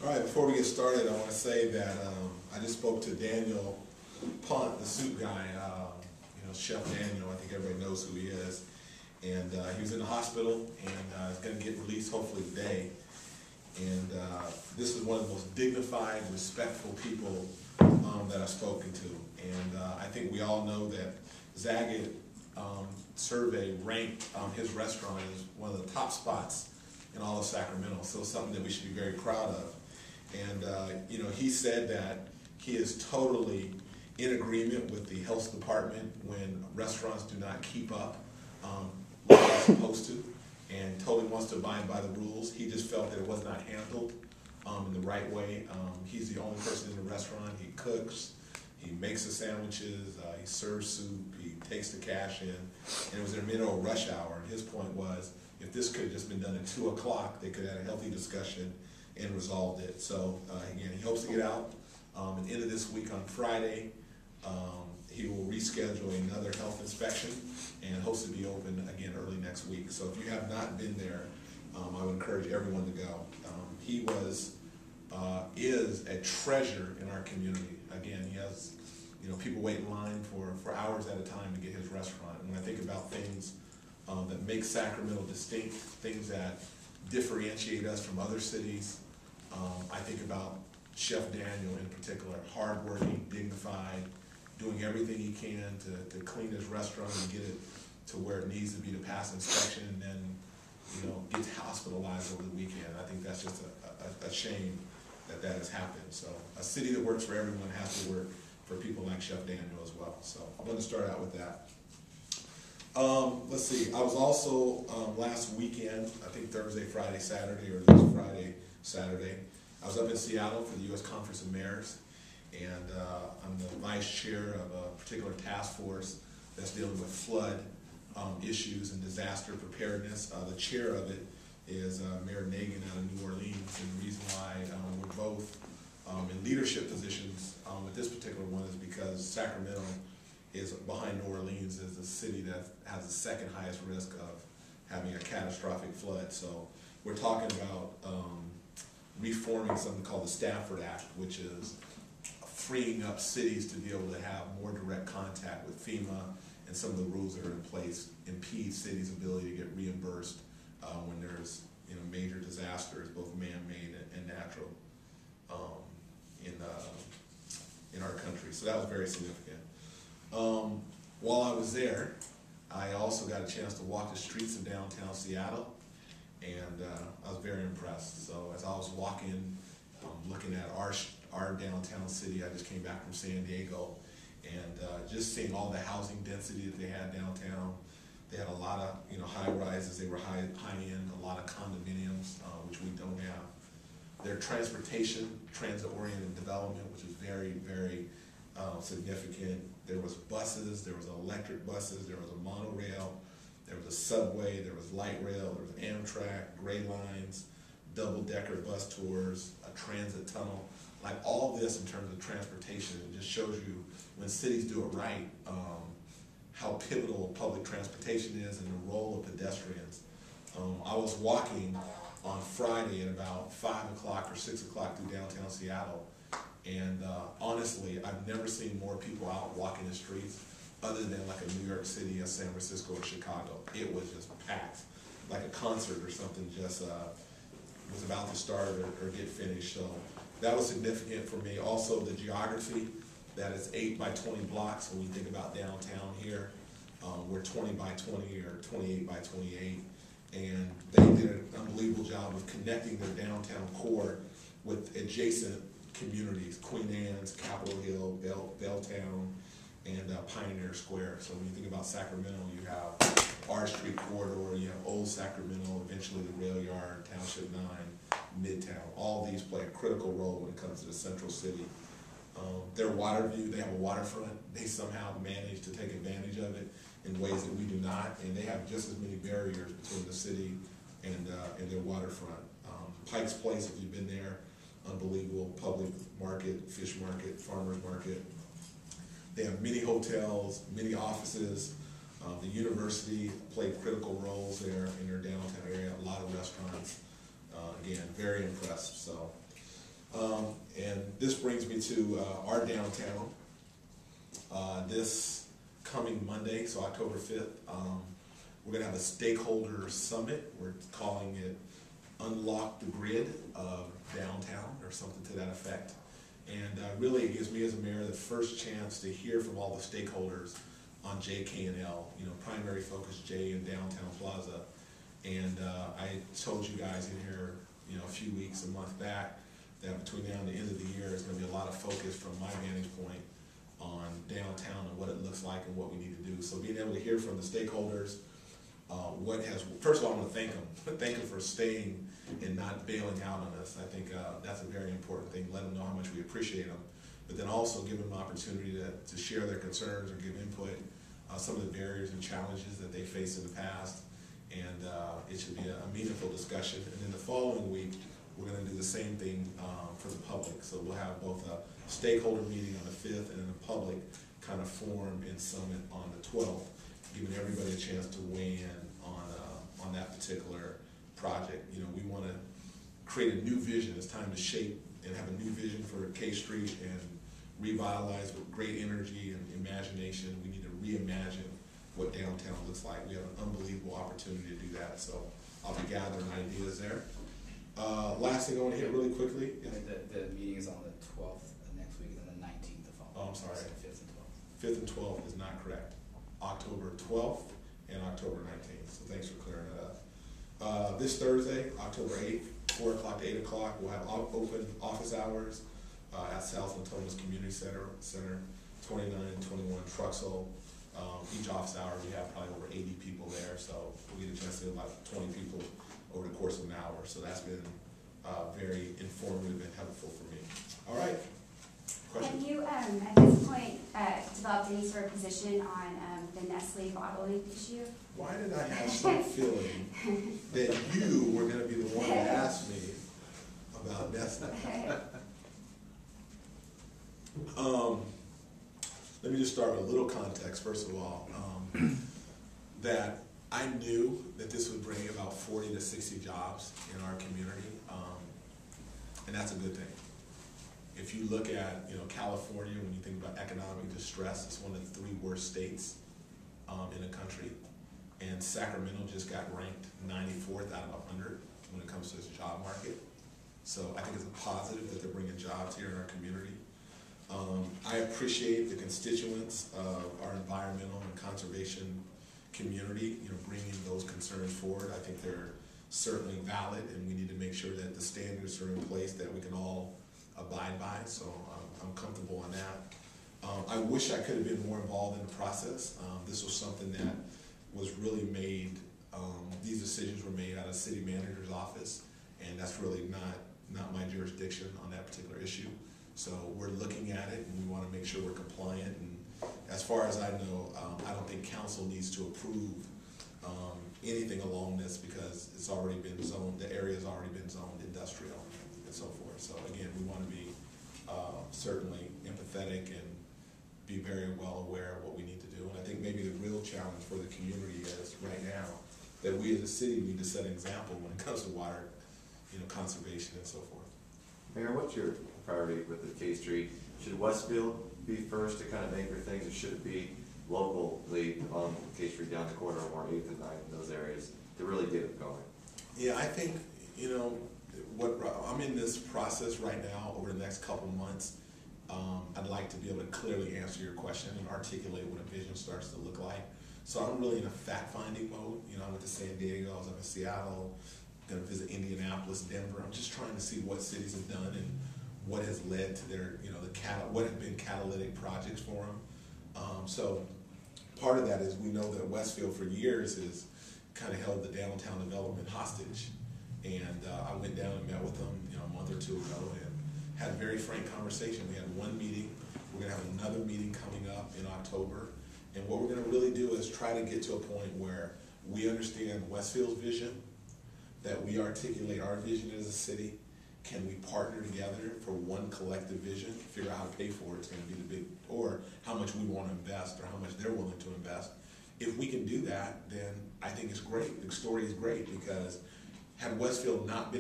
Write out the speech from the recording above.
All right, before we get started, I want to say that I just spoke to Daniel Pont, the soup guy, Chef Daniel. I think everybody knows who he is. And he was in the hospital and is going to get released hopefully today. And this is one of the most dignified, respectful people that I've spoken to. And I think we all know that Zagat survey ranked his restaurant as one of the top spots in all of Sacramento. So something that we should be very proud of. And he said that he is totally in agreement with the health department when restaurants do not keep up like they're supposed to, and totally wants to abide by the rules. He just felt that it was not handled in the right way. He's the only person in the restaurant. He cooks, he makes the sandwiches, he serves soup, he takes the cash in, and it was in the middle of rush hour. And his point was, if this could have just been done at 2 o'clock, they could have had a healthy discussion and resolved it. So again, he hopes to get out at the end of this week on Friday. He will reschedule another health inspection and hopes to be open again early next week. So if you have not been there, I would encourage everyone to go. He is a treasure in our community. Again, he has people wait in line for hours at a time to get his restaurant. And when I think about things that make Sacramento distinct, things that differentiate us from other cities, I think about Chef Daniel in particular, hardworking, dignified, doing everything he can to clean his restaurant and get it to where it needs to be to pass inspection, and then gets hospitalized over the weekend. I think that's just a shame that has happened. So a city that works for everyone has to work for people like Chef Daniel as well. So I'm going to start out with that. Let's see. I was also last weekend, I think Thursday, Friday, Saturday, or at least Friday, Saturday, I was up in Seattle for the U.S. Conference of Mayors, and I'm the vice chair of a particular task force that's dealing with flood issues and disaster preparedness. The chair of it is Mayor Nagin out of New Orleans, and the reason why we're both in leadership positions with this particular one is because Sacramento is behind New Orleans as the city that has the second highest risk of having a catastrophic flood. So we're talking about reforming something called the Stafford Act, which is freeing up cities to be able to have more direct contact with FEMA, and some of the rules that are in place impede cities' ability to get reimbursed when there's major disasters, both man-made and natural, in our country. So that was very significant. While I was there, I also got a chance to walk the streets of downtown Seattle, and I was very impressed. So as I was walking, looking at our downtown city, I just came back from San Diego, and just seeing all the housing density that they had downtown. They had a lot of high rises. They were high end, a lot of condominiums, which we don't have. Their transportation, transit-oriented development, which is very, very significant. There was buses, there was electric buses, there was a monorail, there was a subway, there was light rail, there was Amtrak, Gray Lines, double-decker bus tours, a transit tunnel. Like all this in terms of transportation, it just shows you when cities do it right, how pivotal public transportation is and the role of pedestrians. I was walking on Friday at about 5 o'clock or 6 o'clock through downtown Seattle, and honestly, I've never seen more people out walking the streets other than like a New York City, a San Francisco, or Chicago. It was just packed, like a concert or something just was about to start or get finished. So that was significant for me. Also, the geography, that is 8 by 20 blocks. When we think about downtown here, we're 20 by 20 or 28 by 28. And they did an unbelievable job of connecting their downtown core with adjacent communities, Queen Anne's, Capitol Hill, Belltown, and Pioneer Square. So when you think about Sacramento, you have R Street corridor, you have Old Sacramento, eventually the Rail Yard, Township 9, Midtown. All these play a critical role when it comes to the central city. Their water view, they have a waterfront. They somehow manage to take advantage of it in ways that we do not, and they have just as many barriers between the city and their waterfront. Pike's Place, if you've been there, unbelievable public market, fish market, farmers market. They have many hotels, many offices. The university played critical roles there in their downtown area, a lot of restaurants. Again, very impressed. So And this brings me to our downtown. This coming Monday, so October 5th, we're going to have a stakeholder summit. We're calling it Unlock the Grid of Downtown, or something to that effect. And really it gives me as a mayor the first chance to hear from all the stakeholders on JK&L, primary focus J in Downtown Plaza. And I told you guys in here, a month back, that between now and the end of the year, there's going to be a lot of focus from my vantage point on downtown and what it looks like and what we need to do. So being able to hear from the stakeholders, first of all, I want to thank them for staying and not bailing out on us. I think that's a very important thing. Let them know how much we appreciate them, but then also give them an opportunity to share their concerns or give input, some of the barriers and challenges that they faced in the past, and it should be a meaningful discussion. And then the following week, we're going to do the same thing for the public. So we'll have both a stakeholder meeting on the 5th and then a public kind of forum and summit on the 12th, giving everybody a chance to weigh in on that particular project. We want to create a new vision. It's time to shape and have a new vision for K Street and revitalize with great energy and imagination. We need to reimagine what downtown looks like. We have an unbelievable opportunity to do that. So I'll be gathering ideas there. Last thing I want to hit really quickly. The meeting is on the 12th next week and then the 19th the following. Oh, I'm sorry. So 5th and 12th. 5th and 12th is not correct. October 12th and October 19th. So thanks for clearing that up. This Thursday, October 8th, 4 o'clock to 8 o'clock, we'll have open office hours at South Latoma's Community Center, 29 and 21 Truxell. Each office hour, we have probably over 80 people there, so we get a chance to see about 20 people over the course of an hour. So that's been very informative and helpful for me. All right. Questions? Have you, at this point, developed any sort of position on the Nestle bottling issue? Why did I have some feeling that you were going to be the one to ask me about Nestle? Let me just start with a little context, first of all, that I knew that this would bring about 40 to 60 jobs in our community, and that's a good thing. If you look at California, when you think about economic distress, it's one of the 3 worst states in the country, and Sacramento just got ranked 94th out of 100 when it comes to its job market. So I think it's a positive that they're bringing jobs here in our community. I appreciate the constituents of our environmental and conservation community, bringing those concerns forward. I think they're certainly valid, and we need to make sure that the standards are in place that we can all abide by. So I'm comfortable on that. I wish I could have been more involved in the process. This was something that was really made. These decisions were made out of city manager's office, and that's really not my jurisdiction on that particular issue. So we're looking at it, and we want to make sure we're compliant. And as far as I know, I don't think council needs to approve anything along this because it's already been zoned. The area has already been zoned industrial and so forth. So again, we want to be certainly empathetic and be very well aware of what we need to do. And I think maybe the real challenge for the community is right now that we as a city need to set an example when it comes to water, conservation and so forth. Mayor, what's your priority with the K Street? Should Westfield be first to kind of anchor things, or should it be locally on K Street down the corner or 8th and 9th in those areas to really get it going? Yeah, I think, I'm in this process right now over the next couple months. I'd like to be able to clearly answer your question and articulate what a vision starts to look like. So I'm really in a fact-finding mode. I went to San Diego, I was up in Seattle, going to visit Indianapolis, Denver. I'm just trying to see what cities have done and what has led to their, what have been catalytic projects for them. So part of that is we know that Westfield for years has kind of held the downtown development hostage. And I went down and met with them, a month or 2 ago, and had a very frank conversation. We had one meeting. We're going to have another meeting coming up in October. And what we're going to really do is try to get to a point where we understand Westfield's vision, that we articulate our vision as a city. Can we partner together for one collective vision, figure out how to pay for it? It's going to be the big, or how much we want to invest, or how much they're willing to invest. If we can do that, then I think it's great. The story is great because had Westfield not been